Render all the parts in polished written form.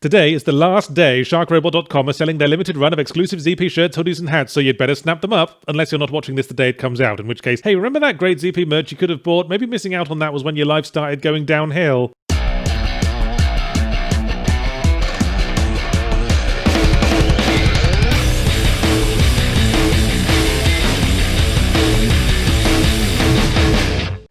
Today is the last day SharkRobot.com are selling their limited run of exclusive ZP shirts, hoodies and hats, so you'd better snap them up, unless you're not watching this the day it comes out, in which case, hey, remember that great ZP merch you could have bought? Maybe missing out on that was when your life started going downhill.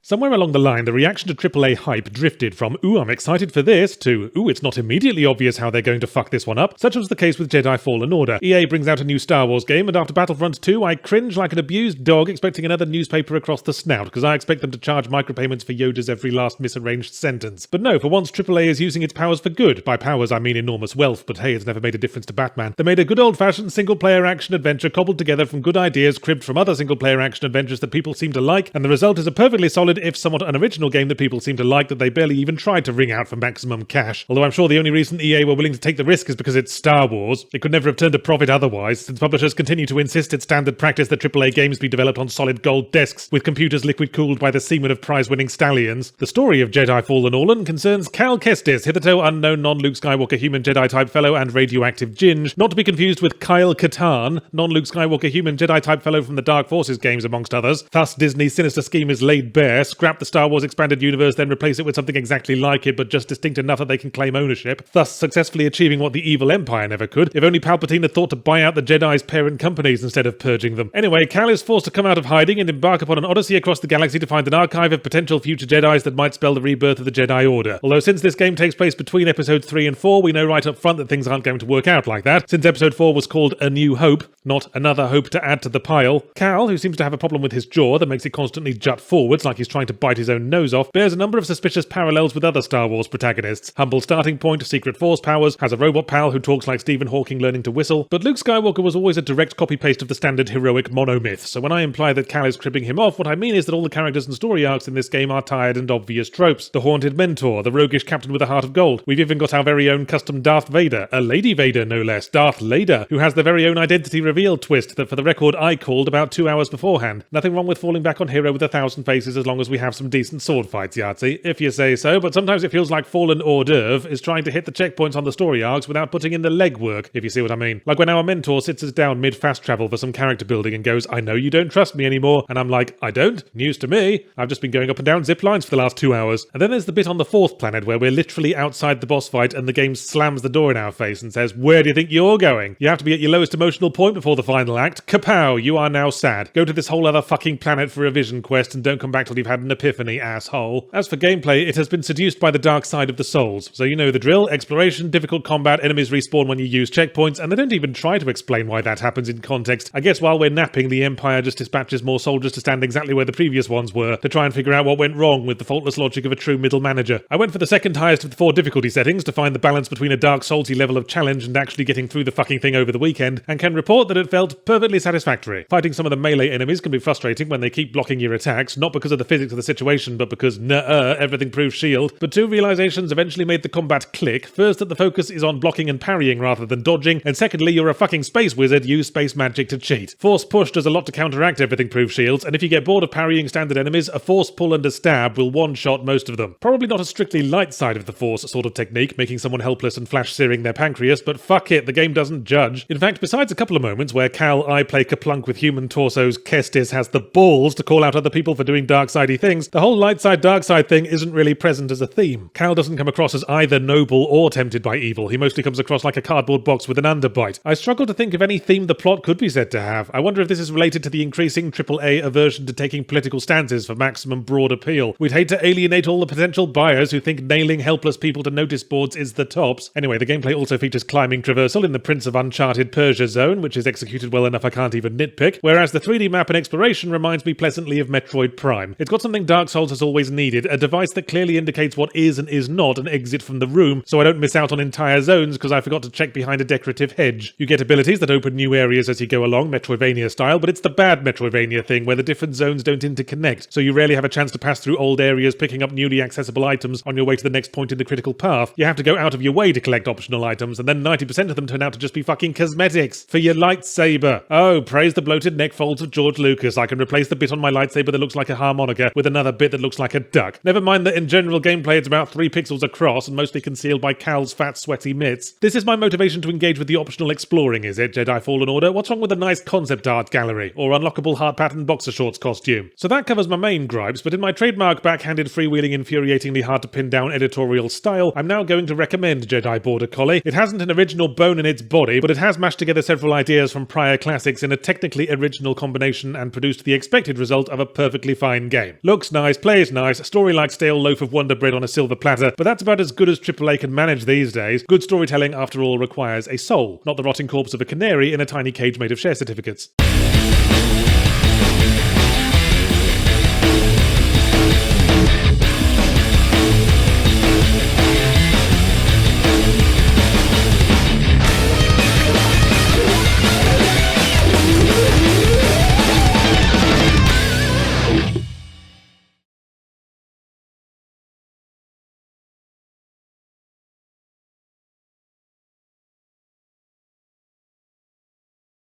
Somewhere along the line, the reaction to AAA hype drifted from, ooh, I'm excited for this, to, ooh, it's not immediately obvious how they're going to fuck this one up. Such was the case with Jedi Fallen Order. EA brings out a new Star Wars game, and after Battlefront 2, I cringe like an abused dog expecting another newspaper across the snout, because I expect them to charge micropayments for Yoda's every last misarranged sentence. But no, for once AAA is using its powers for good. By powers, I mean enormous wealth, but hey, it's never made a difference to Batman. They made a good old-fashioned single-player action adventure cobbled together from good ideas cribbed from other single-player action adventures that people seem to like, and the result is a perfectly solid, if somewhat unoriginal game that people seem to like that they barely even tried to wring out for maximum cash. Although I'm sure the only reason EA were willing to take the risk is because it's Star Wars. It could never have turned a profit otherwise, since publishers continue to insist it's standard practice that AAA games be developed on solid gold desks, with computers liquid-cooled by the semen of prize-winning stallions. The story of Jedi Fallen Order concerns Cal Kestis, hitherto unknown non-Luke Skywalker human Jedi-type fellow and radioactive Ginge, not to be confused with Kyle Katarn, non-Luke Skywalker human Jedi-type fellow from the Dark Forces games amongst others. Thus, Disney's sinister scheme is laid bare, scrap the Star Wars expanded universe, then replace it with something exactly like it, but just distinct enough that they can claim ownership, thus successfully achieving what the evil Empire never could. If only Palpatine had thought to buy out the Jedi's parent companies instead of purging them. Anyway, Cal is forced to come out of hiding and embark upon an odyssey across the galaxy to find an archive of potential future Jedis that might spell the rebirth of the Jedi Order. Although since this game takes place between episodes 3 and 4, we know right up front that things aren't going to work out like that, since episode 4 was called A New Hope, not another hope to add to the pile. Cal, who seems to have a problem with his jaw that makes it constantly jut forwards like he's trying to bite his own nose off, bears a number of suspicious parallels with other Star Wars protagonists. Humble starting point, secret force powers, has a robot pal who talks like Stephen Hawking learning to whistle, but Luke Skywalker was always a direct copy-paste of the standard heroic monomyth, so when I imply that Cal is cribbing him off, what I mean is that all the characters and story arcs in this game are tired and obvious tropes. The haunted mentor, the roguish captain with a heart of gold. We've even got our very own custom Darth Vader, a Lady Vader no less, Darth Leda, who has their very own identity reveal twist that for the record I called about 2 hours beforehand. Nothing wrong with falling back on hero with 1,000 faces as long as we have some decent sword fights, Yahtzee, if you say so, but sometimes it feels like Fallen Hors d'oeuvre is trying to hit the checkpoints on the story arcs without putting in the legwork, if you see what I mean. Like when our mentor sits us down mid-fast travel for some character building and goes, I know you don't trust me anymore, and I'm like, I don't? News to me. I've just been going up and down zip lines for the last 2 hours. And then there's the bit on the 4th planet where we're literally outside the boss fight and the game slams the door in our face and says, where do you think you're going? You have to be at your lowest emotional point before the final act. Kapow, you are now sad. Go to this whole other fucking planet for a vision quest and don't come back till you've had an epiphany, asshole. As for gameplay, it has been seduced by the dark side of the souls. So you know the drill, exploration, difficult combat, enemies respawn when you use checkpoints, and they don't even try to explain why that happens in context. I guess while we're napping, the Empire just dispatches more soldiers to stand exactly where the previous ones were, to try and figure out what went wrong with the faultless logic of a true middle manager. I went for the second highest of the 4 difficulty settings to find the balance between a dark salty level of challenge and actually getting through the fucking thing over the weekend, and can report that it felt perfectly satisfactory. Fighting some of the melee enemies can be frustrating when they keep blocking your attacks, not because of the physics of the situation, but because everything proves shield. But 2 realizations eventually made the combat click. First, that the focus is on blocking and parrying rather than dodging, and secondly, you're a fucking space wizard, use space magic to cheat. Force push does a lot to counteract everything proof shields, and if you get bored of parrying standard enemies, a force pull and a stab will one-shot most of them. Probably not a strictly light side of the force sort of technique, making someone helpless and flash-searing their pancreas, but fuck it, the game doesn't judge. In fact, besides a couple of moments where Cal, I play Kaplunk with human torsos, Kestis has the balls to call out other people for doing dark-sidey things, the whole light side dark side thing isn't really present as a theme. Cal doesn't come across as either noble or tempted by evil. He mostly comes across like a cardboard box with an underbite. I struggle to think of any theme the plot could be said to have. I wonder if this is related to the increasing AAA aversion to taking political stances for maximum broad appeal. We'd hate to alienate all the potential buyers who think nailing helpless people to notice boards is the tops. Anyway, the gameplay also features climbing traversal in the Prince of Uncharted Persia zone, which is executed well enough I can't even nitpick, whereas the 3D map and exploration reminds me pleasantly of Metroid Prime. It's got something Dark Souls has always needed, a device that clearly indicates what is and is not an exit from the room, so I don't miss out on entire zones because I forgot to check behind a decorative hedge. You get abilities that open new areas as you go along, Metroidvania style, but it's the bad Metroidvania thing where the different zones don't interconnect, so you rarely have a chance to pass through old areas picking up newly accessible items on your way to the next point in the critical path. You have to go out of your way to collect optional items, and then 90% of them turn out to just be fucking cosmetics. For your lightsaber. Oh, praise the bloated neck folds of George Lucas. I can replace the bit on my lightsaber that looks like a harmonica with another bit that looks like a duck. Never mind that in general gameplay it's about 3 pixels across and mostly concealed by Cal's fat sweaty mitts. This is my motivation to engage with the optional exploring, is it, Jedi Fallen Order? What's wrong with a nice concept art gallery, or unlockable heart pattern boxer shorts costume? So that covers my main gripes, but in my trademark backhanded freewheeling infuriatingly hard to pin down editorial style, I'm now going to recommend Jedi Border Collie. It hasn't an original bone in its body, but it has mashed together several ideas from prior classics in a technically original combination and produced the expected result of a perfectly fine game. Looks nice, plays nice, story like stale loaf of Wonder Bread on a silver platter, but that's about as good as AAA can manage these days. Good storytelling, after all, requires a soul, not the rotting corpse of a canary in a tiny cage made of share certificates.